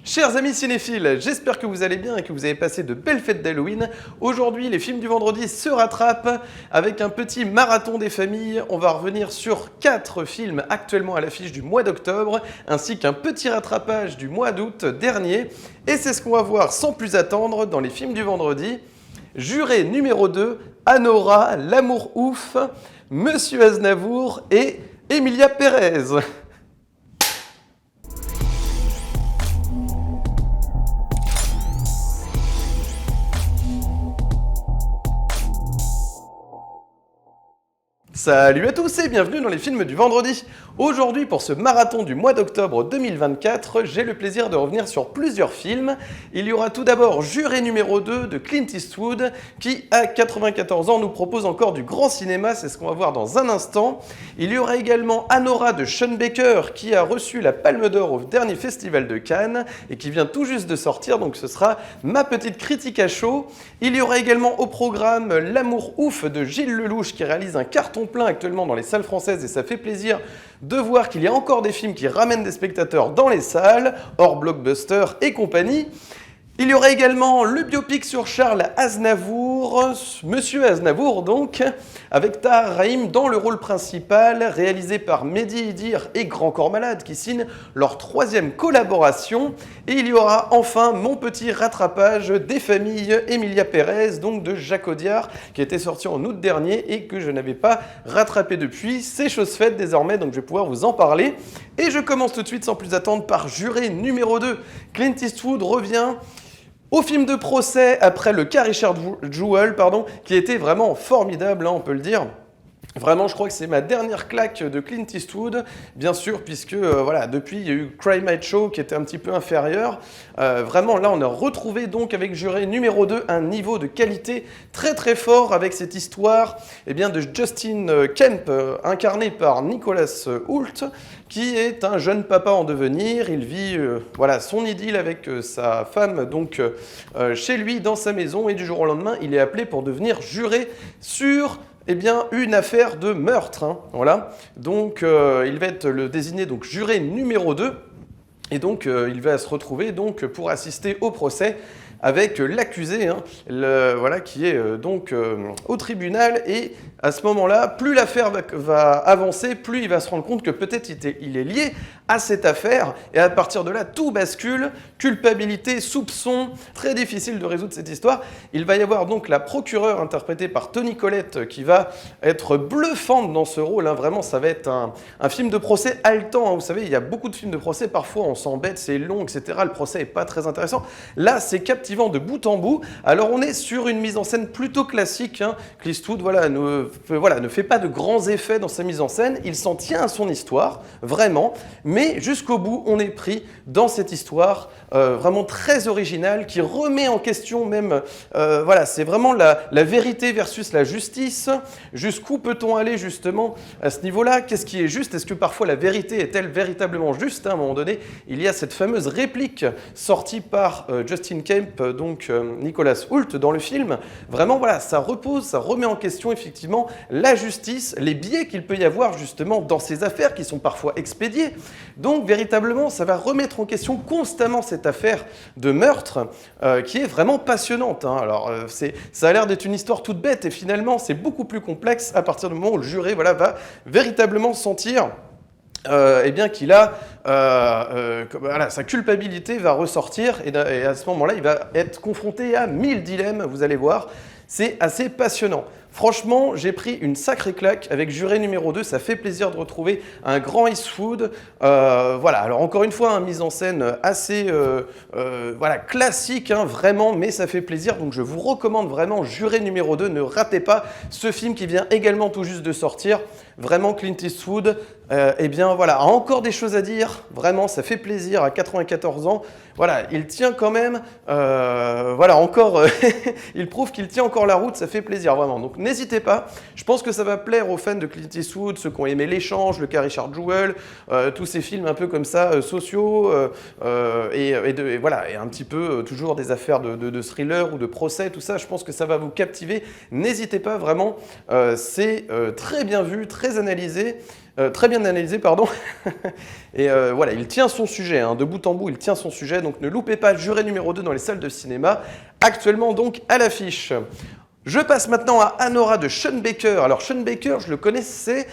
Chers amis cinéphiles, j'espère que vous allez bien et que vous avez passé de belles fêtes d'Halloween. Aujourd'hui, les films du vendredi se rattrapent avec un petit marathon des familles. On va revenir sur 4 films actuellement à l'affiche du mois d'octobre, ainsi qu'un petit rattrapage du mois d'août dernier. Et c'est ce qu'on va voir sans plus attendre dans les films du vendredi. Juré numéro 2, Anora, L'amour ouf, Monsieur Aznavour et Emilia Pérez. Salut à tous et bienvenue dans les films du vendredi. Aujourd'hui, pour ce marathon du mois d'octobre 2024, j'ai le plaisir de revenir sur plusieurs films. Il y aura tout d'abord Juré numéro 2 de Clint Eastwood, qui à 94 ans nous propose encore du grand cinéma, c'est ce qu'on va voir dans un instant. Il y aura également Anora de Sean Baker, qui a reçu la Palme d'Or au dernier festival de Cannes et qui vient tout juste de sortir, donc ce sera ma petite critique à chaud. Il y aura également au programme L'amour ouf de Gilles Lelouch, qui réalise un carton plein actuellement dans les salles françaises et ça fait plaisir de voir qu'il y a encore des films qui ramènent des spectateurs dans les salles, hors blockbuster et compagnie. Il y aura également le biopic sur Charles Aznavour, Monsieur Aznavour donc, avec Tahar Rahim dans le rôle principal, réalisé par Mehdi Idir et Grand Corps Malade qui signent leur 3e collaboration. Et il y aura enfin mon petit rattrapage des familles Emilia Pérez, donc de Jacques Audiard, qui était sorti en août dernier et que je n'avais pas rattrapé depuis. C'est chose faite désormais, donc je vais pouvoir vous en parler. Et je commence tout de suite sans plus attendre par Juré numéro 2. Clint Eastwood revient au film de procès après le cas Richard Jewell, qui était vraiment formidable, on peut le dire. Vraiment, je crois que c'est ma dernière claque de Clint Eastwood, bien sûr, puisque voilà, depuis, il y a eu Cry Macho qui était un petit peu inférieur. Vraiment, là, on a retrouvé donc avec Juré numéro 2 un niveau de qualité très très fort avec cette histoire de Justin Kemp, incarné par Nicholas Hoult, qui est un jeune papa en devenir. Il vit son idylle avec sa femme donc chez lui dans sa maison et du jour au lendemain, il est appelé pour devenir juré sur une affaire de meurtre. Voilà. Donc, il va être le désigné donc, juré numéro 2. Et donc, il va se retrouver donc, pour assister au procès avec l'accusé, qui est au tribunal. Et à ce moment-là, plus l'affaire va avancer, plus il va se rendre compte que peut-être il est lié à cette affaire. Et à partir de là, tout bascule. Culpabilité, soupçon, très difficile de résoudre cette histoire. Il va y avoir donc la procureure interprétée par Toni Collette qui va être bluffante dans ce rôle. Vraiment, ça va être un film de procès haletant. Vous savez, il y a beaucoup de films de procès. Parfois, on s'embête, c'est long, etc. Le procès n'est pas très intéressant. Là, c'est captivant de bout en bout. Alors, on est sur une mise en scène plutôt classique. Clint Eastwood ne fait pas de grands effets dans sa mise en scène. Il s'en tient à son histoire, vraiment. Mais jusqu'au bout, on est pris dans cette histoire vraiment très originale qui remet en question même, c'est vraiment la vérité versus la justice. Jusqu'où peut-on aller justement à ce niveau-là? Qu'est-ce qui est juste? Est-ce que parfois la vérité est-elle véritablement juste? À un moment donné, il y a cette fameuse réplique sortie par Justin Kemp, donc Nicholas Hoult dans le film. Vraiment, ça repose, ça remet en question effectivement la justice, les biais qu'il peut y avoir justement dans ces affaires qui sont parfois expédiées. Donc véritablement, ça va remettre en question constamment cette affaire de meurtre qui est vraiment passionnante. Alors ça a l'air d'être une histoire toute bête et finalement c'est beaucoup plus complexe à partir du moment où le juré va véritablement sentir qu'il a sa culpabilité va ressortir et à ce moment-là il va être confronté à 1000 dilemmes, vous allez voir. C'est assez passionnant. Franchement, j'ai pris une sacrée claque avec Juré numéro 2. Ça fait plaisir de retrouver un grand Eastwood. Alors encore une fois, mise en scène assez classique, vraiment, mais ça fait plaisir. Donc je vous recommande vraiment Juré numéro 2. Ne ratez pas ce film qui vient également tout juste de sortir. Vraiment, Clint Eastwood, a encore des choses à dire. Vraiment, ça fait plaisir à 94 ans. Il tient quand même, il prouve qu'il tient encore la route, ça fait plaisir, vraiment. Donc n'hésitez pas. Je pense que ça va plaire aux fans de Clint Eastwood, ceux qui ont aimé L'échange, le cas Richard Jewell, tous ces films un peu comme ça, sociaux, et voilà, et un petit peu toujours des affaires de thriller ou de procès, tout ça. Je pense que ça va vous captiver. N'hésitez pas, vraiment, c'est très bien vu, très analysé. Très bien analysé, pardon. Et voilà, il tient son sujet, hein, de bout en bout, il tient son sujet. Donc ne loupez pas Juré numéro 2 dans les salles de cinéma, actuellement donc à l'affiche. Je passe maintenant à Anora de Sean Baker. Alors Sean Baker, je le connaissais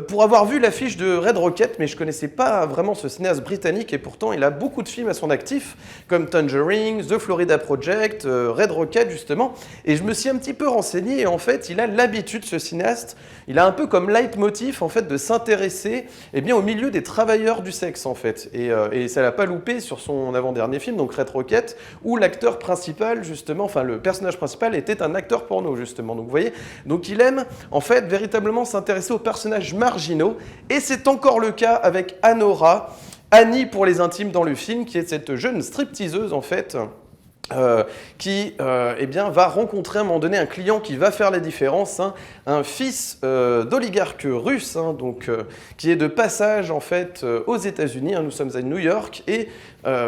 pour avoir vu l'affiche de Red Rocket, mais je ne connaissais pas vraiment ce cinéaste britannique, et pourtant il a beaucoup de films à son actif, comme Tangerine, The Florida Project, Red Rocket justement, et je me suis un petit peu renseigné, et en fait il a l'habitude, ce cinéaste, il a un peu comme leitmotiv en fait de s'intéresser au milieu des travailleurs du sexe en fait, et ça l'a pas loupé sur son avant-dernier film, donc Red Rocket, où l'acteur principal justement, enfin le personnage principal était un acteur porno justement, donc vous voyez, donc il aime en fait véritablement s'intéresser aux personnages marginaux, et c'est encore le cas avec Anora, Annie pour les intimes dans le film, qui est cette jeune stripteaseuse en fait, qui va rencontrer à un moment donné un client qui va faire la différence, hein, un fils d'oligarque russe, hein, qui est de passage en fait aux États-Unis, hein, nous sommes à New York, et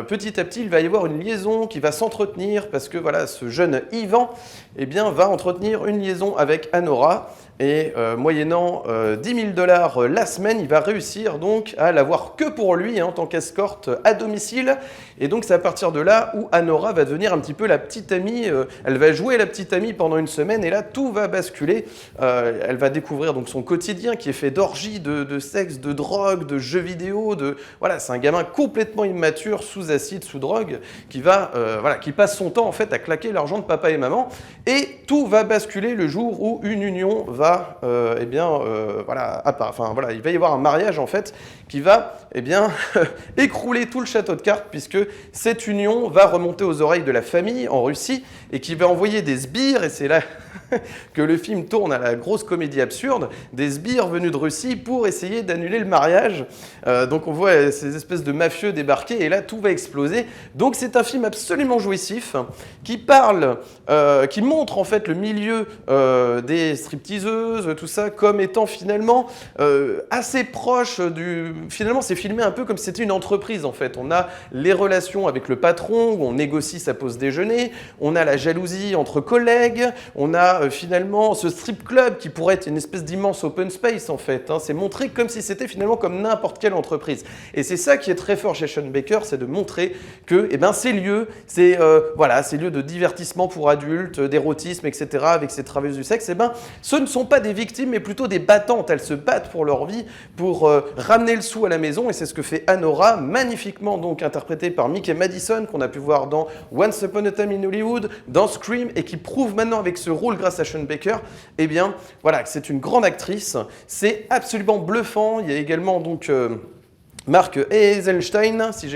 petit à petit il va y avoir une liaison qui va s'entretenir, parce que voilà, ce jeune Ivan va entretenir une liaison avec Anora, et moyennant 10 000 $ la semaine, il va réussir donc à l'avoir que pour lui, hein, en tant qu'escorte à domicile. Et donc c'est à partir de là où Anora va devenir un petit peu la petite amie, elle va jouer la petite amie pendant une semaine, et là tout va basculer. Elle va découvrir donc son quotidien qui est fait d'orgies, de sexe, de drogue, de jeux vidéo, voilà, c'est un gamin complètement immature, sous acide, sous drogue, qui passe son temps en fait à claquer l'argent de papa et maman, et tout va basculer le jour où une union va il va y avoir un mariage en fait qui va écrouler tout le château de cartes, puisque cette union va remonter aux oreilles de la famille en Russie, et qui va envoyer des sbires, et c'est là que le film tourne à la grosse comédie absurde, des sbires venus de Russie pour essayer d'annuler le mariage. Donc on voit ces espèces de mafieux débarquer, et là tout va exploser. Donc c'est un film absolument jouissif, qui montre en fait le milieu des stripteaseuses, tout ça, comme étant finalement assez proche du... Finalement c'est filmé un peu comme si c'était une entreprise en fait. On a les relations avec le patron, où on négocie sa pause déjeuner, on a la jalousie entre collègues, on a finalement ce strip club qui pourrait être une espèce d'immense open space en fait, hein. C'est montré comme si c'était finalement comme n'importe quelle entreprise. Et c'est ça qui est très fort chez Sean Baker, c'est de montrer que ces lieux, ces lieux de divertissement pour adultes, d'érotisme, etc., avec ces travailleuses du sexe, ce ne sont pas des victimes, mais plutôt des battantes. Elles se battent pour leur vie, pour ramener le sou à la maison, et c'est ce que fait Anora, magnifiquement donc interprétée par Mickey Madison, qu'on a pu voir dans Once Upon a Time in Hollywood, dans Scream, et qui prouve maintenant avec ce rôle grâce à Sean Baker, que c'est une grande actrice. C'est absolument bluffant. Il y a également donc Mark Eisenstein, si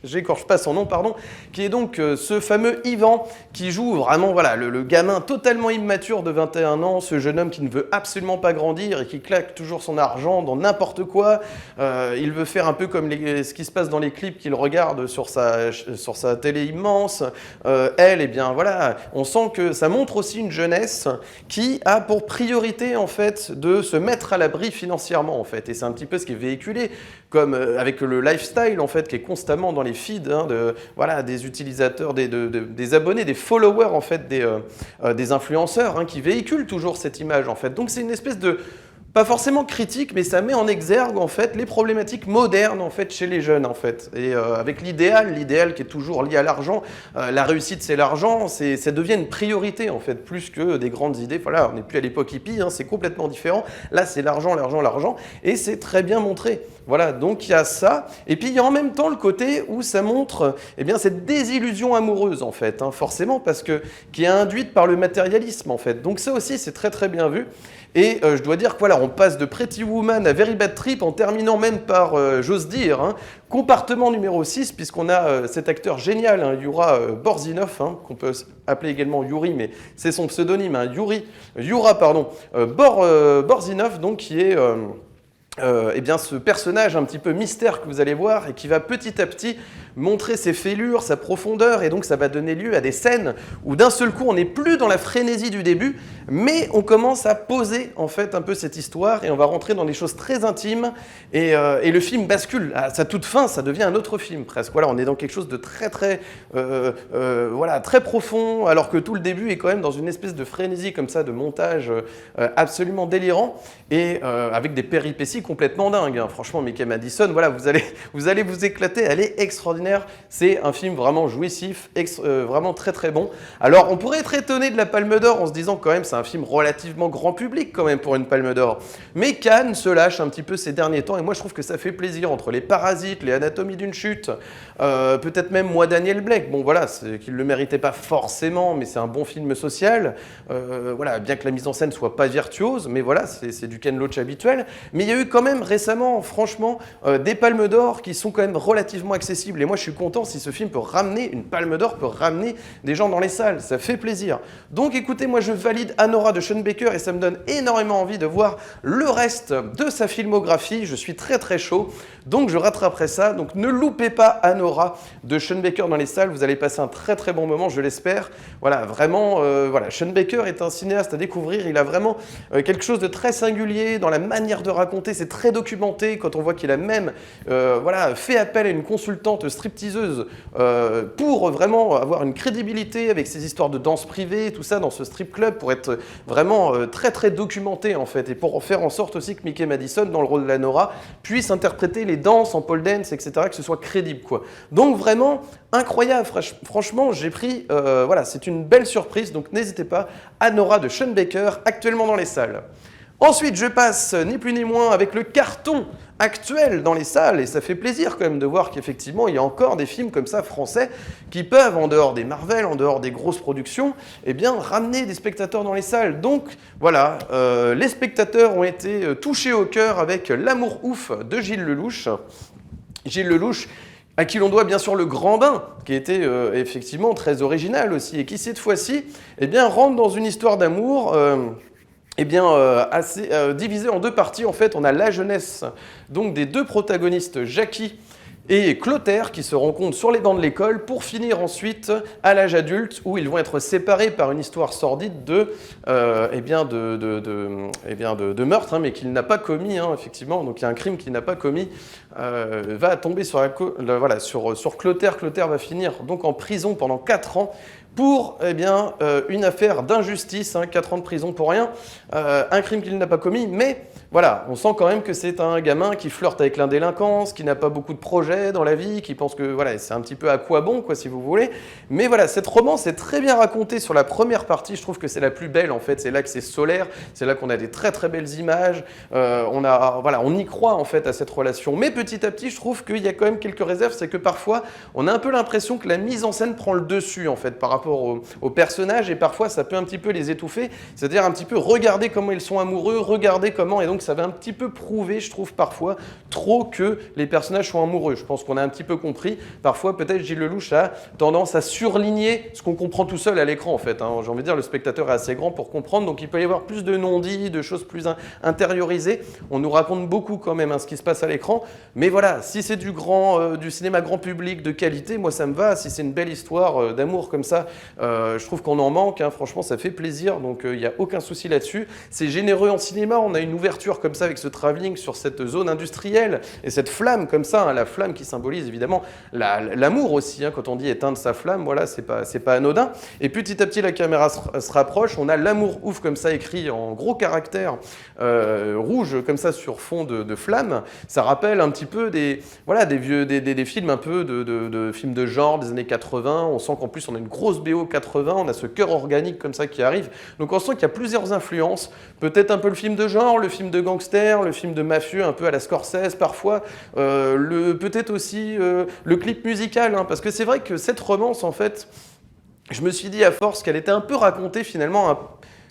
j'écorche pas son nom, pardon, qui est donc ce fameux Ivan qui joue vraiment le gamin totalement immature de 21 ans, ce jeune homme qui ne veut absolument pas grandir et qui claque toujours son argent dans n'importe quoi. Il veut faire un peu comme ce qui se passe dans les clips qu'il regarde sur sa télé immense. On sent que ça montre aussi une jeunesse qui a pour priorité en fait de se mettre à l'abri financièrement en fait, et c'est un petit peu ce qui est véhiculé comme avec le lifestyle en fait qui est constamment dans les feeds, hein, des utilisateurs, des abonnés, des followers en fait, des influenceurs, hein, qui véhiculent toujours cette image en fait. Donc c'est une espèce de, pas forcément critique, mais ça met en exergue en fait les problématiques modernes en fait chez les jeunes en fait, et avec l'idéal qui est toujours lié à l'argent. La réussite c'est l'argent, ça devient une priorité en fait plus que des grandes idées. Voilà, on n'est plus à l'époque hippie, hein, c'est complètement différent. Là c'est l'argent, et c'est très bien montré. Voilà, donc il y a ça, et puis il y a en même temps le côté où ça montre cette désillusion amoureuse en fait, hein, forcément, parce que qui est induite par le matérialisme en fait. Donc ça aussi c'est très très bien vu. Et je dois dire que on passe de Pretty Woman à Very Bad Trip, en terminant même par, j'ose dire, hein, compartiment numéro 6, puisqu'on a cet acteur génial, hein, Yura Borzinov, hein, qu'on peut appeler également Yuri, mais c'est son pseudonyme, hein, Borzinov, donc, qui est... ce personnage un petit peu mystère que vous allez voir, et qui va petit à petit montrer ses fêlures, sa profondeur, et donc ça va donner lieu à des scènes où d'un seul coup on n'est plus dans la frénésie du début, mais on commence à poser en fait un peu cette histoire et on va rentrer dans des choses très intimes et le film bascule. À sa toute fin, ça devient un autre film presque. Voilà, on est dans quelque chose de voilà, très profond, alors que tout le début est quand même dans une espèce de frénésie comme ça, de montage absolument délirant et avec des péripéties complètement dingues. Hein. Franchement, Mickey Madison, voilà, vous allez vous éclater, elle est extraordinaire. C'est un film vraiment jouissif, vraiment très très bon. Alors, on pourrait être étonné de la Palme d'Or en se disant quand même c'est un film relativement grand public quand même pour une Palme d'Or. Mais Cannes se lâche un petit peu ces derniers temps et moi je trouve que ça fait plaisir entre les Parasites, les Anatomie d'une chute, peut-être même Moi Daniel Blake. Bon voilà, c'est qu'il ne le méritait pas forcément, mais c'est un bon film social. Voilà, bien que la mise en scène soit pas virtuose, mais voilà, c'est du Ken Loach habituel. Mais il y a eu quand même récemment, franchement, des Palmes d'Or qui sont quand même relativement accessibles. Et moi je suis content si ce film peut ramener, une Palme d'Or peut ramener des gens dans les salles. Ça fait plaisir. Donc écoutez, moi je valide Anora de Sean Baker et ça me donne énormément envie de voir le reste de sa filmographie. Je suis très très chaud, donc je rattraperai ça. Donc ne loupez pas Anora de Sean Baker dans les salles, vous allez passer un très très bon moment, je l'espère. Voilà, vraiment, voilà, Sean Baker est un cinéaste à découvrir, il a vraiment quelque chose de très singulier dans la manière de raconter, c'est très documenté, quand on voit qu'il a même voilà, fait appel à une consultante stripteaseuse pour vraiment avoir une crédibilité avec ses histoires de danse privée, tout ça dans ce strip club, pour être vraiment très très documenté en fait, et pour faire en sorte aussi que Mickey Madison, dans le rôle de la Nora, puisse interpréter les danses en pole dance, etc., que ce soit crédible quoi. Donc vraiment incroyable, franchement j'ai pris, voilà, c'est une belle surprise, donc n'hésitez pas, Anora de Sean Baker, actuellement dans les salles. Ensuite, je passe ni plus ni moins avec le carton actuel dans les salles, et ça fait plaisir quand même de voir qu'effectivement, il y a encore des films comme ça français qui peuvent, en dehors des Marvel, en dehors des grosses productions, eh bien, ramener des spectateurs dans les salles. Donc, voilà, les spectateurs ont été touchés au cœur avec L'amour ouf de Gilles Lellouche. Gilles Lellouche, à qui l'on doit bien sûr Le Grand Bain, qui était effectivement très original aussi, et qui cette fois-ci, eh bien, rentre dans une histoire d'amour eh bien, assez divisée en deux parties. En fait, on a la jeunesse donc, des deux protagonistes, Jackie et Clotaire, qui se rencontrent sur les bancs de l'école pour finir ensuite à l'âge adulte où ils vont être séparés par une histoire sordide de meurtre, hein, mais qu'il n'a pas commis, hein, effectivement. Donc il y a un crime qu'il n'a pas commis, va tomber sur, sur Clotaire. Clotaire va finir donc en prison pendant 4 ans pour une affaire d'injustice, hein, 4 ans de prison pour rien, un crime qu'il n'a pas commis, mais voilà, on sent quand même que c'est un gamin qui flirte avec l'indélinquance, qui n'a pas beaucoup de projets dans la vie, qui pense que voilà, c'est un petit peu à quoi bon, quoi, si vous voulez. Mais voilà, cette romance est très bien racontée sur la première partie, je trouve que c'est la plus belle en fait, c'est là que c'est solaire, c'est là qu'on a des très très belles images, on y croit en fait à cette relation. Mais petit à petit, je trouve qu'il y a quand même quelques réserves, c'est que parfois, on a un peu l'impression que la mise en scène prend le dessus en fait par rapport aux personnages, et parfois ça peut un petit peu les étouffer, c'est-à-dire un petit peu regarder comment ils sont amoureux, regarder comment, et donc ça va un petit peu prouver, je trouve parfois, trop que les personnages sont amoureux. Je pense qu'on a un petit peu compris. Parfois, peut-être Gilles Lellouche a tendance à surligner ce qu'on comprend tout seul à l'écran, en fait. Hein. J'ai envie de dire, le spectateur est assez grand pour comprendre, donc il peut y avoir plus de non-dits, de choses plus intériorisées. On nous raconte beaucoup quand même hein, ce qui se passe à l'écran, mais voilà, si c'est du cinéma grand public de qualité, moi ça me va. Si c'est une belle histoire d'amour comme ça, je trouve qu'on en manque. Hein. Franchement, ça fait plaisir, donc il n'y a aucun souci là-dessus. C'est généreux en cinéma, on a une ouverture comme ça avec ce travelling sur cette zone industrielle et cette flamme comme ça, hein, la flamme qui symbolise évidemment l'amour aussi, hein, quand on dit éteindre sa flamme, voilà, c'est pas anodin. Et petit à petit la caméra se rapproche, on a l'amour ouf comme ça écrit en gros caractères rouges comme ça sur fond de flamme. Ça rappelle un petit peu des films un peu de films de genre des années 80, on sent qu'en plus on a une grosse BO 80, on a ce cœur organique comme ça qui arrive, donc on sent qu'il y a plusieurs influences, peut-être un peu le film de genre, le film de gangster, le film de mafieux un peu à la Scorsese parfois, peut-être aussi le clip musical, hein, parce que c'est vrai que cette romance en fait, je me suis dit à force qu'elle était un peu racontée finalement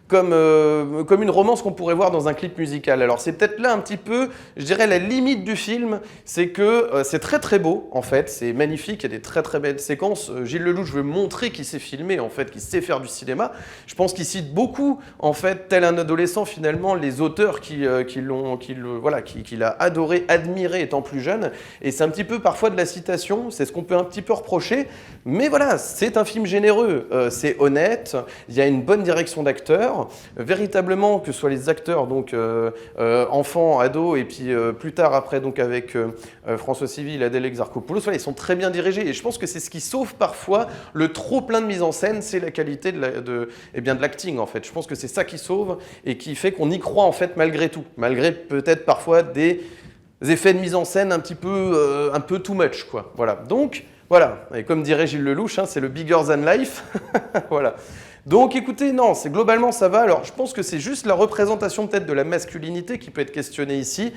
comme une romance qu'on pourrait voir dans un clip musical. Alors c'est peut-être là un petit peu, je dirais, la limite du film, c'est que c'est très très beau en fait, c'est magnifique, il y a des très très belles séquences. Gilles Lellouche veut montrer qu'il sait filmer en fait, qu'il sait faire du cinéma. Je pense qu'il cite beaucoup en fait, tel un adolescent finalement, les auteurs qu'il a adoré, admiré étant plus jeune. Et c'est un petit peu parfois de la citation, c'est ce qu'on peut un petit peu reprocher. Mais voilà, c'est un film généreux, c'est honnête, il y a une bonne direction d'acteur. acteurs, véritablement, que ce soit les acteurs, donc enfants, ados, et puis plus tard, après, donc avec François Civil, Adèle Exarchopoulos, voilà, ils sont très bien dirigés. Et je pense que c'est ce qui sauve parfois le trop plein de mise en scène, c'est la qualité de l'acting, en fait. Je pense que c'est ça qui sauve et qui fait qu'on y croit, en fait, malgré tout. Malgré peut-être parfois des effets de mise en scène un peu too much, quoi. Voilà. Donc, voilà. Et comme dirait Gilles Lellouche, hein, c'est le bigger than life. Voilà. Donc, écoutez, non, globalement, ça va. Alors, je pense que c'est juste la représentation peut-être de la masculinité qui peut être questionnée ici.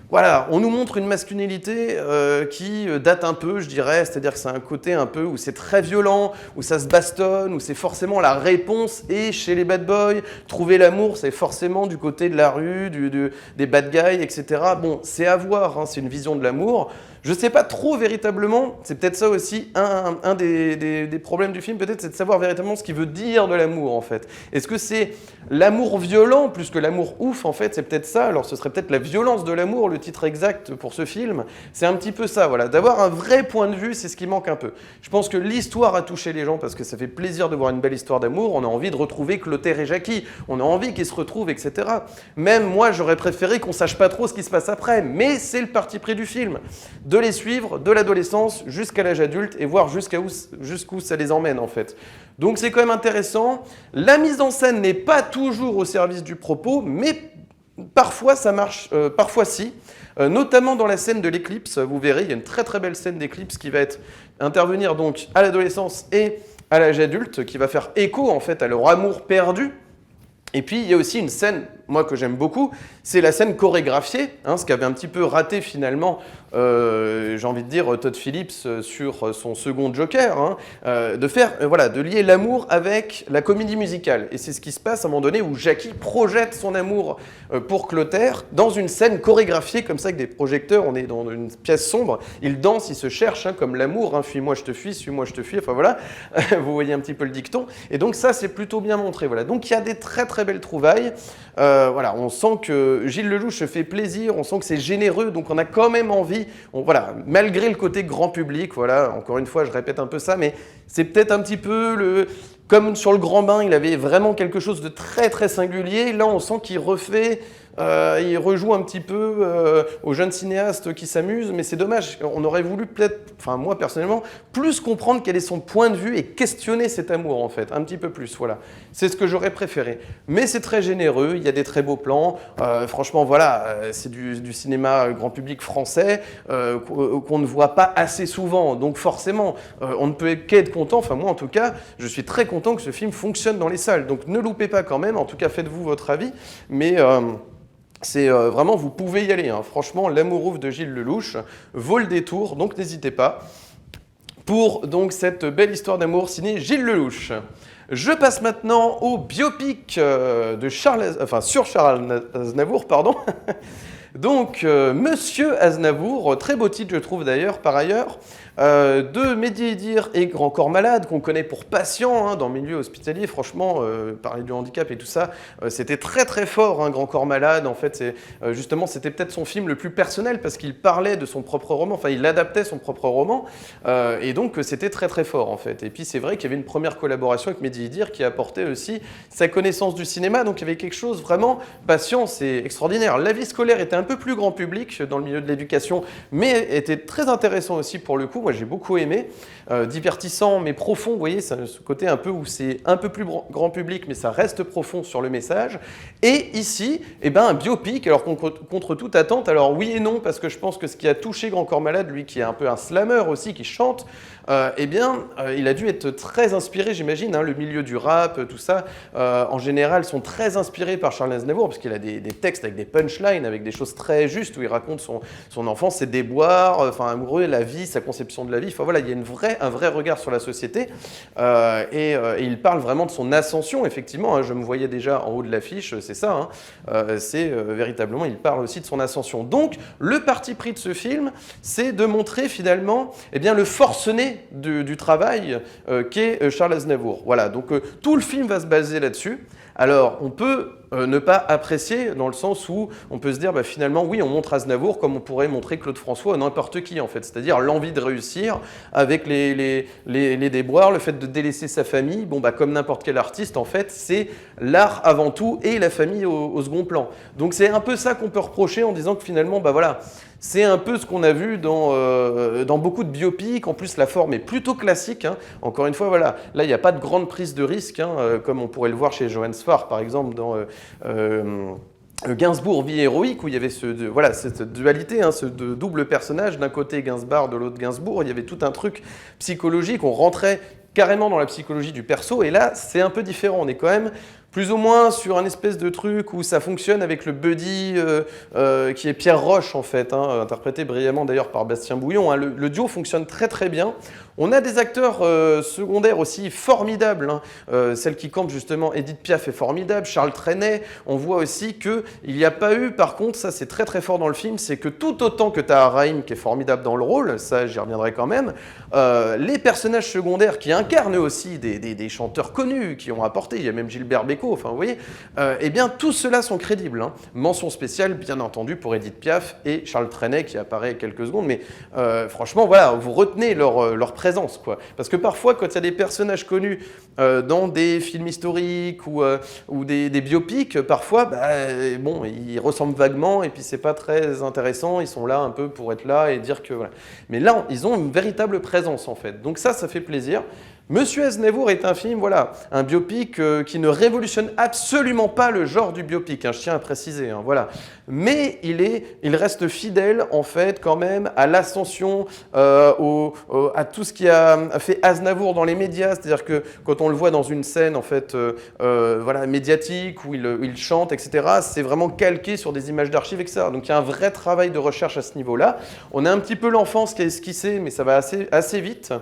Voilà, on nous montre une masculinité qui date un peu, je dirais, c'est-à-dire que c'est un côté un peu où c'est très violent, où ça se bastonne, où c'est forcément la réponse et chez les bad boys. Trouver l'amour, c'est forcément du côté de la rue, des bad guys, etc. Bon, c'est à voir, hein, c'est une vision de l'amour. Je ne sais pas trop véritablement, c'est peut-être ça aussi, un des problèmes du film, peut-être, c'est de savoir véritablement ce qu'il veut dire de l'amour, en fait. Est-ce que c'est l'amour violent plus que l'amour ouf, en fait, c'est peut-être ça. Alors ce serait peut-être la violence de l'amour, le titre exact pour ce film. C'est un petit peu ça, voilà. D'avoir un vrai point de vue, c'est ce qui manque un peu. Je pense que l'histoire a touché les gens parce que ça fait plaisir de voir une belle histoire d'amour. On a envie de retrouver Clotaire et Jackie. On a envie qu'ils se retrouvent, etc. Même moi, j'aurais préféré qu'on sache pas trop ce qui se passe après. Mais c'est le parti pris du film. De les suivre de l'adolescence jusqu'à l'âge adulte et voir jusqu'où ça les emmène, en fait. Donc c'est quand même intéressant. La mise en scène n'est pas toujours au service du propos, mais parfois ça marche, parfois si. Notamment dans la scène de l'éclipse, vous verrez, il y a une très très belle scène d'éclipse qui va intervenir donc à l'adolescence et à l'âge adulte, qui va faire écho en fait à leur amour perdu. Et puis il y a aussi une scène, moi que j'aime beaucoup, c'est la scène chorégraphiée, hein, ce qu'avait un petit peu raté finalement, j'ai envie de dire, Todd Phillips sur son second Joker, hein, de lier l'amour avec la comédie musicale. Et c'est ce qui se passe à un moment donné où Jackie projette son amour pour Clotaire dans une scène chorégraphiée comme ça avec des projecteurs, on est dans une pièce sombre, ils dansent, ils se cherchent, hein, comme l'amour, hein, fuis-moi je te fuis, suis-moi je te fuis, enfin voilà, vous voyez un petit peu le dicton. Et donc ça c'est plutôt bien montré, voilà. Donc il y a des très très belles trouvailles. Voilà, on sent que Gilles Lellouche se fait plaisir, on sent que c'est généreux, donc on a quand même envie, voilà, malgré le côté grand public, voilà, encore une fois, je répète un peu ça, mais c'est peut-être un petit peu comme sur Le Grand Bain, il avait vraiment quelque chose de très très singulier. Là, on sent qu'il il rejoue un petit peu aux jeunes cinéastes qui s'amusent, mais c'est dommage. On aurait voulu peut-être, enfin moi personnellement, plus comprendre quel est son point de vue et questionner cet amour en fait, un petit peu plus, voilà. C'est ce que j'aurais préféré. Mais c'est très généreux, il y a des très beaux plans. Franchement, voilà, c'est du cinéma grand public français qu'on ne voit pas assez souvent. Donc forcément, on ne peut qu'être content, enfin moi en tout cas, je suis très content que ce film fonctionne dans les salles. Donc ne loupez pas quand même, en tout cas faites-vous votre avis, mais c'est vraiment, vous pouvez y aller, hein. Franchement, L'amour ouf de Gilles Lellouche vaut le détour, donc n'hésitez pas, pour donc cette belle histoire d'amour signée Gilles Lellouche. Je passe maintenant au biopic sur Charles Aznavour, pardon. Donc, Monsieur Aznavour, très beau titre je trouve d'ailleurs, par ailleurs, de Mehdi Idir et Grand Corps Malade, qu'on connaît pour Patient, hein, dans le milieu hospitalier. Franchement, parler du handicap et tout ça, c'était très très fort, hein, Grand Corps Malade. En fait, justement, c'était peut-être son film le plus personnel parce qu'il parlait de son propre roman, enfin il adaptait son propre roman, et donc c'était très très fort en fait. Et puis c'est vrai qu'il y avait une première collaboration avec Mehdi Idir qui apportait aussi sa connaissance du cinéma, donc il y avait quelque chose vraiment, Patient, c'est extraordinaire. La vie scolaire était un peu plus grand public dans le milieu de l'éducation, mais était très intéressant aussi pour le coup. Moi j'ai beaucoup aimé, divertissant mais profond, vous voyez, ce côté un peu où c'est un peu plus grand public mais ça reste profond sur le message. Et ici, eh ben, un biopic, alors contre toute attente, alors oui et non, parce que je pense que ce qui a touché Grand Corps Malade, lui qui est un peu un slammer aussi, qui chante, eh bien, il a dû être très inspiré, j'imagine, hein, le milieu du rap, tout ça, en général, sont très inspirés par Charles Aznavour, parce qu'il a des textes avec des punchlines, avec des choses très justes, où il raconte son enfance, ses déboires, enfin amoureux, la vie, sa conception de la vie. Enfin voilà, il y a un vrai regard sur la société, et il parle vraiment de son ascension, effectivement, hein, je me voyais déjà en haut de l'affiche, c'est ça, hein, véritablement, il parle aussi de son ascension. Donc, le parti pris de ce film, c'est de montrer finalement, eh bien, le forcené du travail qu'est Charles Aznavour. Voilà, donc tout le film va se baser là-dessus. Alors, on peut ne pas apprécier, dans le sens où on peut se dire bah, finalement oui on montre Aznavour comme on pourrait montrer Claude François ou n'importe qui en fait, c'est-à-dire l'envie de réussir avec les déboires, le fait de délaisser sa famille, bon bah comme n'importe quel artiste en fait c'est l'art avant tout et la famille au second plan. Donc c'est un peu ça qu'on peut reprocher en disant que finalement bah voilà, c'est un peu ce qu'on a vu dans beaucoup de biopics. En plus, la forme est plutôt classique. Hein. Encore une fois, voilà, là, il n'y a pas de grande prise de risque, hein, comme on pourrait le voir chez Johannes Farr, par exemple, dans Gainsbourg, vie héroïque, où il y avait voilà, cette dualité, hein, ce double personnage, d'un côté Gainsbourg, de l'autre Gainsbourg. Il y avait tout un truc psychologique. On rentrait carrément dans la psychologie du perso. Et là, c'est un peu différent. On est quand même plus ou moins sur un espèce de truc où ça fonctionne avec le buddy qui est Pierre Roche en fait, hein, interprété brillamment d'ailleurs par Bastien Bouillon. Hein. Le duo fonctionne très très bien. On a des acteurs secondaires aussi formidables. Hein. Celle qui campe justement, Edith Piaf est formidable, Charles Trenet. On voit aussi qu'il n'y a pas eu, par contre, ça c'est très très fort dans le film, c'est que tout autant que Tahar Rahim qui est formidable dans le rôle, ça j'y reviendrai quand même, les personnages secondaires qui incarnent aussi des chanteurs connus, qui ont apporté, il y a même Gilbert Bécaud, enfin vous voyez, eh bien tous ceux-là sont crédibles. Hein. Mention spéciale bien entendu pour Edith Piaf et Charles Trenet qui apparaît quelques secondes, mais franchement voilà, vous retenez leur présence, quoi. Parce que parfois, quand il y a des personnages connus dans des films historiques ou des biopics, parfois, bah, bon, ils ressemblent vaguement et puis c'est pas très intéressant. Ils sont là un peu pour être là et dire que voilà. Mais là, ils ont une véritable présence en fait. Donc ça fait plaisir. Monsieur Aznavour est un film, voilà, un biopic qui ne révolutionne absolument pas le genre du biopic, hein, je tiens à préciser, hein, voilà. Mais il reste fidèle en fait quand même à l'ascension, à tout ce qui a fait Aznavour dans les médias, c'est-à-dire que quand on le voit dans une scène en fait, voilà, médiatique où il chante, etc., c'est vraiment calqué sur des images d'archives, etc. Donc il y a un vrai travail de recherche à ce niveau-là. On a un petit peu l'enfance qui est esquissée, mais ça va assez vite.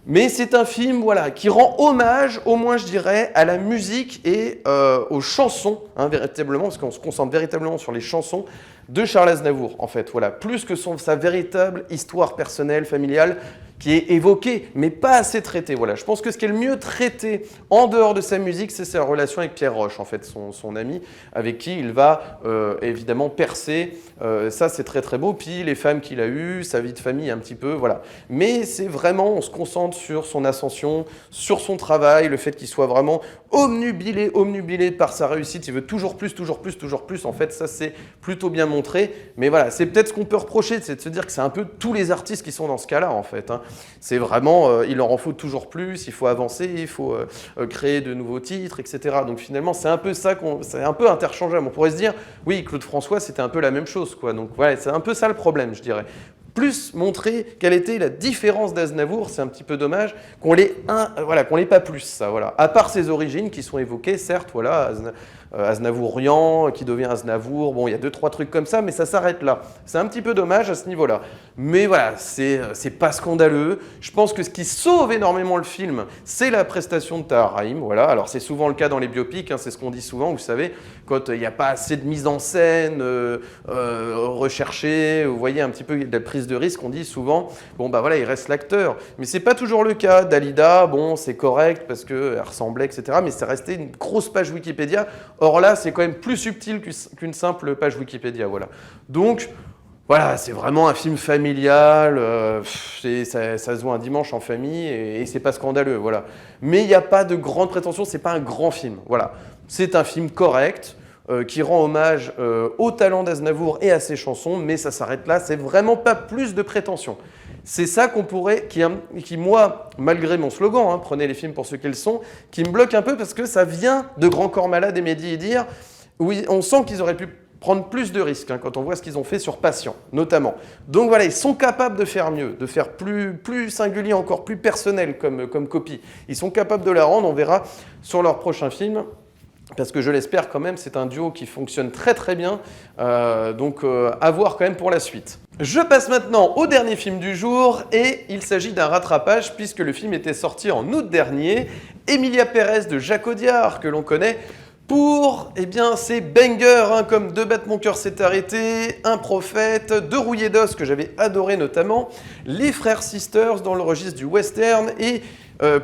Mais c'est un film voilà, qui rend hommage, au moins je dirais, à la musique et aux chansons, hein, véritablement, parce qu'on se concentre véritablement sur les chansons de Charles Aznavour, en fait, voilà, plus que sa véritable histoire personnelle, familiale, qui est évoquée, mais pas assez traitée. Voilà. Je pense que ce qui est le mieux traité en dehors de sa musique, c'est sa relation avec Pierre Roche, en fait, son ami, avec qui il va évidemment percer. Ça, c'est très très beau. Puis les femmes qu'il a eues, sa vie de famille un petit peu, voilà. Mais c'est vraiment, on se concentre sur son ascension, sur son travail, le fait qu'il soit vraiment omnubilé par sa réussite. Il veut toujours plus, toujours plus, toujours plus. En fait, ça, c'est plutôt bien montré. Mais voilà, c'est peut-être ce qu'on peut reprocher, c'est de se dire que c'est un peu tous les artistes qui sont dans ce cas-là, en fait. Hein. C'est vraiment, il leur en faut toujours plus, il faut avancer, il faut créer de nouveaux titres, etc. Donc finalement, c'est un peu ça, c'est un peu interchangeable. On pourrait se dire, oui, Claude François, c'était un peu la même chose, quoi. Donc voilà, c'est un peu ça le problème, je dirais. Plus montrer quelle était la différence d'Aznavour, c'est un petit peu dommage qu'on l'ait pas plus, ça, voilà. À part ses origines qui sont évoquées, certes, voilà, Aznavourian, qui devient Aznavour, bon, il y a 2-3 trucs comme ça, mais ça s'arrête là. C'est un petit peu dommage à ce niveau-là. Mais voilà, c'est pas scandaleux. Je pense que ce qui sauve énormément le film, c'est la prestation de Tahar Rahim, voilà. Alors c'est souvent le cas dans les biopics, hein, c'est ce qu'on dit souvent, vous savez, quand il n'y a pas assez de mise en scène recherchée, vous voyez un petit peu de la prise de risque, on dit souvent, bon bah voilà, il reste l'acteur. Mais c'est pas toujours le cas. Dalida, bon, c'est correct parce qu'elle ressemblait, etc. Mais c'est resté une grosse page Wikipédia. Or là, c'est quand même plus subtil qu'une simple page Wikipédia, voilà. Donc, voilà, c'est vraiment un film familial, ça se voit un dimanche en famille et c'est pas scandaleux, voilà. Mais il n'y a pas de grande prétention, c'est pas un grand film, voilà. C'est un film correct, qui rend hommage au talent d'Aznavour et à ses chansons, mais ça s'arrête là, c'est vraiment pas plus de prétention. C'est ça qu'on pourrait, qui moi, malgré mon slogan, hein, prenez les films pour ce qu'ils sont, qui me bloque un peu parce que ça vient de Grand Corps Malade et Mehdi et dire, oui, on sent qu'ils auraient pu prendre plus de risques hein, quand on voit ce qu'ils ont fait sur Patient, notamment. Donc voilà, ils sont capables de faire mieux, de faire plus singulier, encore plus personnel comme copie. Ils sont capables de la rendre, on verra sur leur prochain film. Parce que je l'espère quand même, c'est un duo qui fonctionne très très bien, donc à voir quand même pour la suite. Je passe maintenant au dernier film du jour, et il s'agit d'un rattrapage puisque le film était sorti en août dernier. Emilia Pérez de Jacques Audiard, que l'on connaît pour, eh bien, ces bangers, hein, comme Deux battements mon cœur s'est arrêté, Un prophète, Deux rouillés d'os, que j'avais adoré notamment, Les Frères Sisters dans le registre du western, et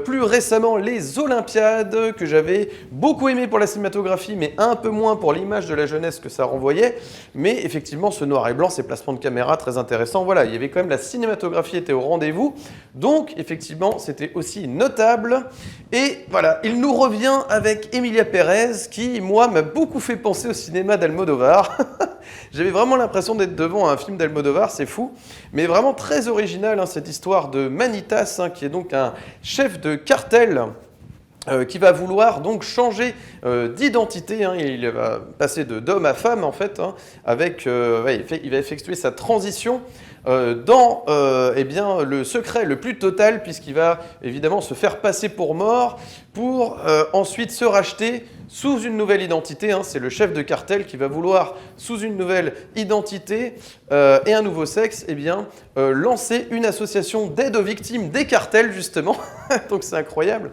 Plus récemment, les Olympiades, que j'avais beaucoup aimé pour la cinématographie, mais un peu moins pour l'image de la jeunesse que ça renvoyait. Mais effectivement, ce noir et blanc, ces placements de caméra très intéressants. Voilà, il y avait quand même la cinématographie était au rendez-vous. Donc, effectivement, c'était aussi notable. Et voilà, il nous revient avec Emilia Pérez, qui, moi, m'a beaucoup fait penser au cinéma d'Almodovar. J'avais vraiment l'impression d'être devant un film d'Almodovar, c'est fou. Mais vraiment très original, hein, cette histoire de Manitas, hein, qui est donc un chef de cartel qui va vouloir donc changer d'identité, hein, il va passer d'homme à femme en fait, hein, avec, ouais, il va effectuer sa transition dans eh bien, le secret le plus total, puisqu'il va évidemment se faire passer pour mort pour ensuite se racheter sous une nouvelle identité. Hein, c'est le chef de cartel qui va vouloir, sous une nouvelle identité et un nouveau sexe, eh bien, lancer une association d'aide aux victimes des cartels, justement. Donc c'est incroyable.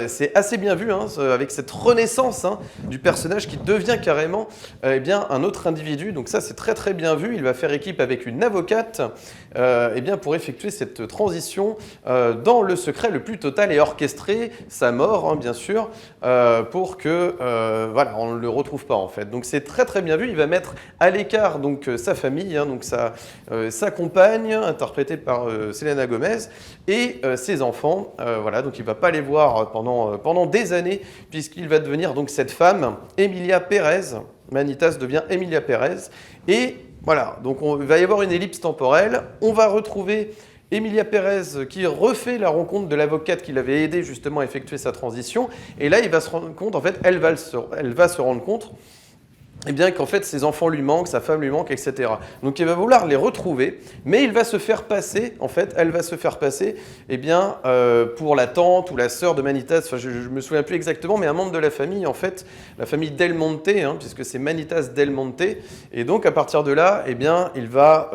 C'est assez bien vu, hein, avec cette renaissance, hein, du personnage qui devient carrément eh bien, un autre individu. Donc ça, c'est très très bien vu. Il va faire équipe avec une avocate eh bien, pour effectuer cette transition dans le secret le plus total et orchestré, sa mort, hein, bien sûr, pour que voilà, on ne le retrouve pas en fait. Donc c'est très très bien vu. Il va mettre à l'écart donc sa famille, hein, donc sa compagne, interprétée par Selena Gomez, et ses enfants. Voilà, donc il ne va pas les voir pendant des années, puisqu'il va devenir donc cette femme, Emilia Pérez. Manitas devient Emilia Pérez. Et voilà, donc il va y avoir une ellipse temporelle. On va retrouver Emilia Pérez qui refait la rencontre de l'avocate qui l'avait aidé justement à effectuer sa transition. Et là, il va se rendre compte, en fait, elle va se rendre compte eh bien qu'en fait ses enfants lui manquent, sa femme lui manque, etc. Donc il va vouloir les retrouver, mais il va se faire passer, en fait, elle va se faire passer eh bien, pour la tante ou la sœur de Manitas, enfin je me souviens plus exactement, mais un membre de la famille, en fait, la famille Del Monte, hein, puisque c'est Manitas Del Monte, et donc à partir de là, eh bien, il va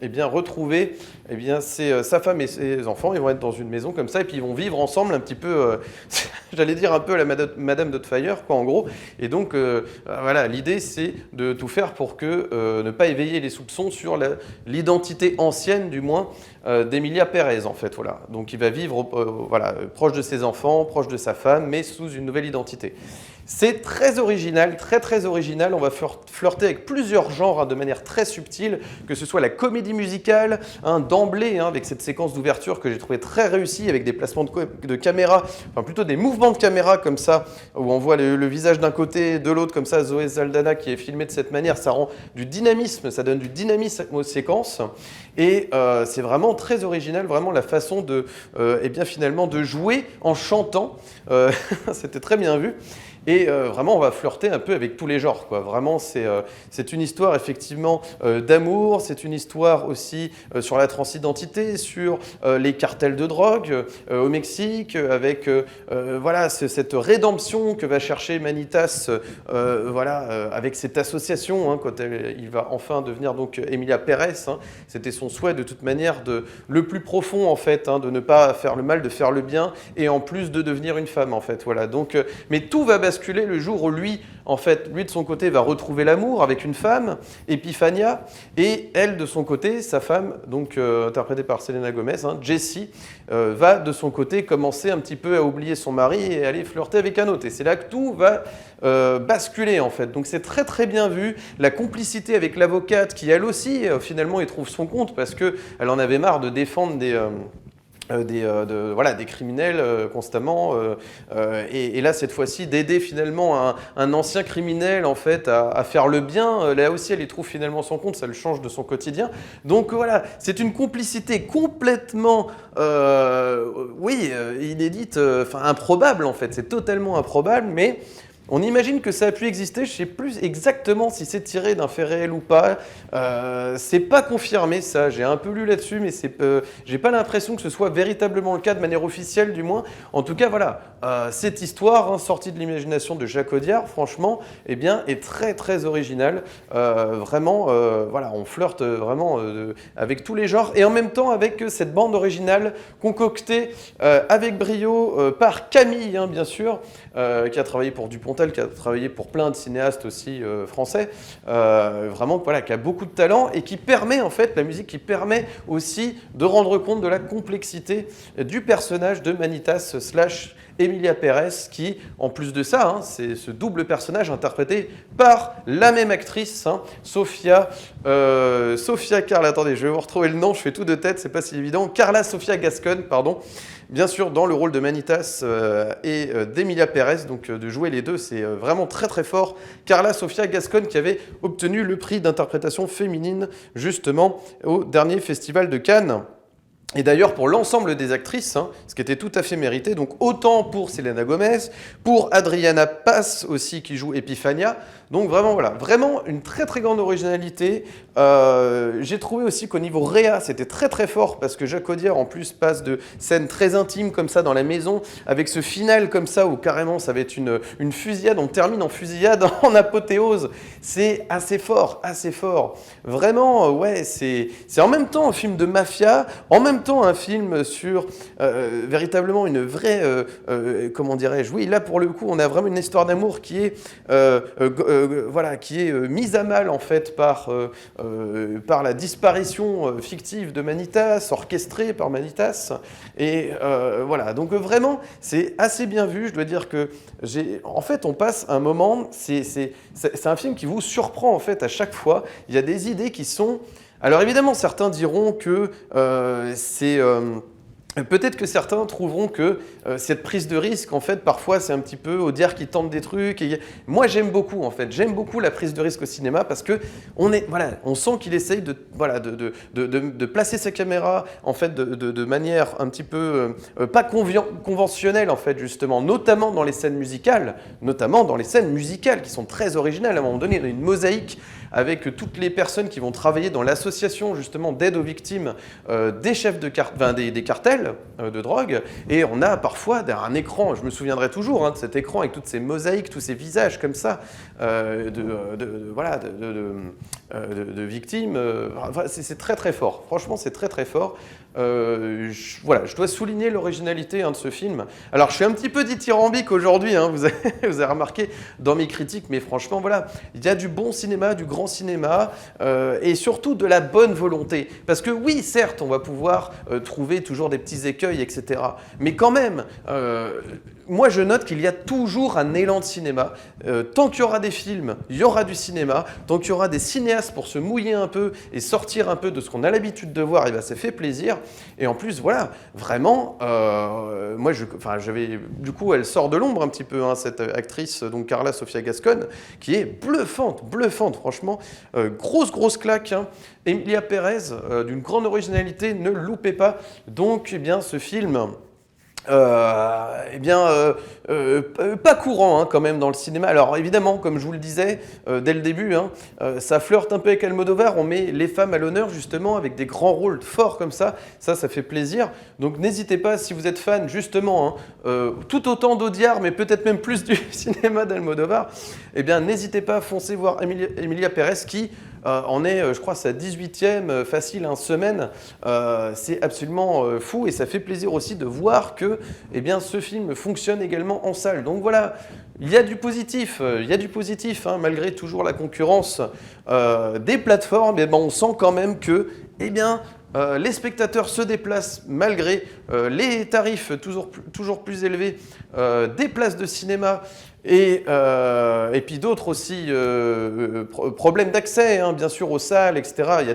eh bien, retrouver eh bien, sa femme et ses enfants, ils vont être dans une maison comme ça, et puis ils vont vivre ensemble un petit peu, j'allais dire un peu la Madame Doubtfire, quoi, en gros, et donc voilà, l'idée c'est de tout faire pour que ne pas éveiller les soupçons sur l'identité ancienne, du moins, d'Emilia Pérez, en fait. Voilà. Donc il va vivre voilà, proche de ses enfants, proche de sa femme, mais sous une nouvelle identité. C'est très original, très très original. On va flirter avec plusieurs genres, hein, de manière très subtile, que ce soit la comédie musicale, hein, d'emblée, hein, avec cette séquence d'ouverture que j'ai trouvé très réussie, avec des placements de caméra, enfin plutôt des mouvements de caméra comme ça, où on voit le visage d'un côté, de l'autre, comme ça, Zoé Saldana qui est filmée de cette manière, ça rend du dynamisme, ça donne du dynamisme aux séquences. Et c'est vraiment très original, vraiment la façon de, eh bien, finalement, de jouer en chantant. C'était très bien vu. Et vraiment, on va flirter un peu avec tous les genres, quoi. Vraiment, c'est une histoire effectivement d'amour, c'est une histoire aussi sur la transidentité, sur les cartels de drogue au Mexique, avec voilà, cette rédemption que va chercher Manitas voilà, avec cette association, hein, quand il va enfin devenir donc Emilia Pérez. Hein. C'était son souhait de toute manière, le plus profond en fait, hein, de ne pas faire le mal, de faire le bien, et en plus de devenir une femme en fait. Voilà. Donc, mais tout va basculer le jour où lui, en fait, lui de son côté va retrouver l'amour avec une femme, Epiphania, et elle de son côté, sa femme, donc interprétée par Selena Gomez, hein, Jessie, va de son côté commencer un petit peu à oublier son mari et aller flirter avec un autre. Et c'est là que tout va basculer en fait. Donc c'est très très bien vu. La complicité avec l'avocate qui elle aussi finalement y trouve son compte parce que elle en avait marre de défendre voilà, des criminels constamment et là cette fois-ci d'aider finalement un ancien criminel en fait à faire le bien. Là aussi elle y trouve finalement son compte, ça le change de son quotidien. Donc voilà, c'est une complicité complètement oui, inédite, enfin improbable en fait, c'est totalement improbable, mais on imagine que ça a pu exister, je ne sais plus exactement si c'est tiré d'un fait réel ou pas. C'est pas confirmé ça, j'ai un peu lu là-dessus, mais j'ai pas l'impression que ce soit véritablement le cas de manière officielle du moins. En tout cas, voilà, cette histoire, hein, sortie de l'imagination de Jacques Audiard, franchement, eh bien, est très très originale. Vraiment, voilà, on flirte vraiment avec tous les genres et en même temps avec cette bande originale concoctée avec brio par Camille, hein, bien sûr, qui a travaillé pour Dupontel, qui a travaillé pour plein de cinéastes aussi français, vraiment, voilà, qui a beaucoup de talent et qui permet, en fait, la musique qui permet aussi de rendre compte de la complexité du personnage de Manitas slash Emilia Pérez, qui, en plus de ça, hein, c'est ce double personnage interprété par la même actrice, hein, Sofia Carla, attendez, je vais vous retrouver le nom, je fais tout de tête, c'est pas si évident, Carla Sofia Gascon, pardon, bien sûr, dans le rôle de Manitas et d'Emilia Pérez, donc de jouer les deux, c'est vraiment très très fort. Carla Sofia Gascon qui avait obtenu le prix d'interprétation féminine, justement, au dernier festival de Cannes. Et d'ailleurs, pour l'ensemble des actrices, hein, ce qui était tout à fait mérité, donc autant pour Selena Gomez, pour Adriana Paz aussi, qui joue Epiphania. Donc vraiment, voilà, vraiment une très très grande originalité. J'ai trouvé aussi qu'au niveau réa, c'était très très fort, parce que Jacques Audiard, en plus, passe de scènes très intimes comme ça dans la maison, avec ce final comme ça, où carrément ça va être une fusillade, on termine en fusillade, en apothéose. C'est assez fort, assez fort. Vraiment, ouais, c'est en même temps un film de mafia, en même temps un film sur véritablement une vraie, comment dirais-je, oui, là pour le coup on a vraiment une histoire d'amour qui est, voilà, qui est mise à mal en fait par la disparition fictive de Manitas, orchestrée par Manitas, et voilà, donc vraiment c'est assez bien vu, je dois dire que en fait on passe un moment, c'est un film qui vous surprend en fait à chaque fois, il y a des idées qui sont... Alors évidemment, certains diront que c'est... Peut-être que certains trouveront que cette prise de risque, en fait, parfois, c'est un petit peu Audiard qui tente des trucs. Et... Moi, j'aime beaucoup, en fait. J'aime beaucoup la prise de risque au cinéma parce que on sent qu'il essaye de placer sa caméra, en fait, de manière un petit peu pas conventionnelle, en fait, justement, notamment dans les scènes musicales, qui sont très originales. À un moment donné, il y a une mosaïque avec toutes les personnes qui vont travailler dans l'association justement d'aide aux victimes des chefs de des cartels de drogue. Et on a parfois un écran, je me souviendrai toujours de cet écran avec toutes ces mosaïques, tous ces visages comme ça de victimes. C'est très très fort. Franchement, c'est très très fort. Voilà, je dois souligner l'originalité de ce film. Alors, je suis un petit peu dithyrambique aujourd'hui, vous avez remarqué dans mes critiques, mais franchement, voilà, il y a du bon cinéma, du grand cinéma, et surtout de la bonne volonté. Parce que oui, certes, on va pouvoir trouver toujours des petits écueils, etc. Mais quand même, moi, je note qu'il y a toujours un élan de cinéma. Tant qu'il y aura des films, il y aura du cinéma. Tant qu'il y aura des cinéastes pour se mouiller un peu et sortir un peu de ce qu'on a l'habitude de voir, et ben, ça fait plaisir. Et en plus, voilà, vraiment, moi, du coup, elle sort de l'ombre un petit peu, cette actrice, donc Carla Sofia Gascon, qui est bluffante, franchement. Grosse claque. Emilia Pérez, d'une grande originalité, ne loupez pas. Donc, eh bien, ce film... pas courant quand même dans le cinéma. Alors évidemment, comme je vous le disais dès le début, ça flirte un peu avec Almodovar, on met les femmes à l'honneur justement avec des grands rôles forts comme ça fait plaisir. Donc n'hésitez pas, si vous êtes fan justement, tout autant d'Audiard, mais peut-être même plus du cinéma d'Almodovar, eh bien n'hésitez pas, foncez voir Emilia Pérez qui... en est, je crois, sa 18e facile semaine. C'est absolument fou et ça fait plaisir aussi de voir que ce film fonctionne également en salle. Donc voilà, il y a du positif, malgré toujours la concurrence des plateformes. On sent quand même que les spectateurs se déplacent malgré les tarifs toujours plus élevés des places de cinéma et puis d'autres aussi problèmes d'accès, bien sûr, aux salles, etc. Il y a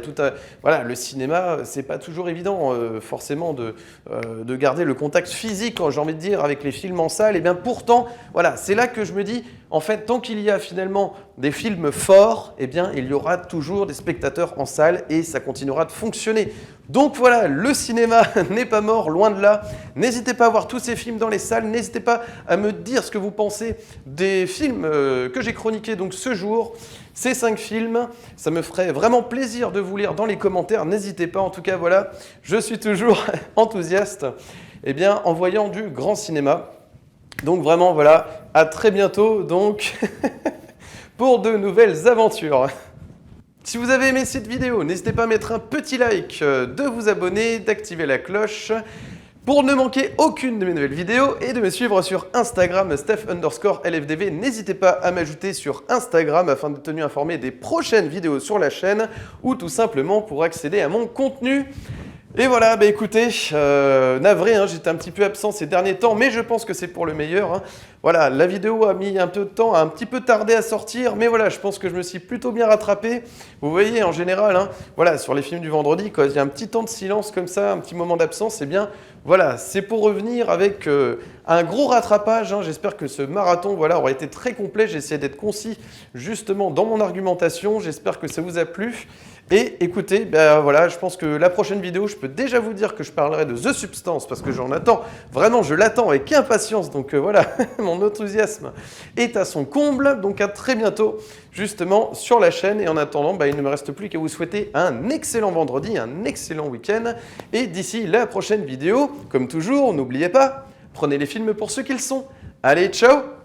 voilà, le cinéma, c'est pas toujours évident forcément de garder le contact physique, j'ai envie de dire, avec les films en salle. Et bien pourtant, voilà, c'est là que je me dis, en fait, tant qu'il y a finalement des films forts, il y aura toujours des spectateurs en salle et ça continuera de fonctionner. Donc voilà, le cinéma n'est pas mort, loin de là. N'hésitez pas à voir tous ces films dans les salles, n'hésitez pas à me dire ce que vous pensez des films que j'ai chroniqués donc ce jour. Ces 5 films, ça me ferait vraiment plaisir de vous lire dans les commentaires, n'hésitez pas. En tout cas, voilà, je suis toujours enthousiaste en voyant du grand cinéma. Donc vraiment, voilà, à très bientôt donc pour de nouvelles aventures. Si vous avez aimé cette vidéo, n'hésitez pas à mettre un petit like, de vous abonner, d'activer la cloche pour ne manquer aucune de mes nouvelles vidéos et de me suivre sur Instagram Steph_LFDV. N'hésitez pas à m'ajouter sur Instagram afin d'être tenu informé des prochaines vidéos sur la chaîne ou tout simplement pour accéder à mon contenu. Et voilà, bah écoutez, navré, hein, j'étais un petit peu absent ces derniers temps, mais je pense que c'est pour le meilleur. Hein. Voilà, la vidéo a mis un peu de temps, a un petit peu tardé à sortir, mais voilà, je pense que je me suis plutôt bien rattrapé. Vous voyez, en général, hein, voilà, sur les films du vendredi, quand il y a un petit temps de silence comme ça, un petit moment d'absence, eh bien, voilà, c'est pour revenir avec un gros rattrapage. Hein. J'espère que ce marathon, voilà, aura été très complet. J'ai essayé d'être concis justement dans mon argumentation. J'espère que ça vous a plu. Et écoutez, ben voilà, je pense que la prochaine vidéo, je peux déjà vous dire que je parlerai de The Substance parce que j'en attends, vraiment je l'attends avec impatience, donc voilà, mon enthousiasme est à son comble, donc à très bientôt justement sur la chaîne et en attendant, ben, il ne me reste plus qu'à vous souhaiter un excellent vendredi, un excellent week-end et d'ici la prochaine vidéo, comme toujours, n'oubliez pas, prenez les films pour ce qu'ils sont. Allez, ciao!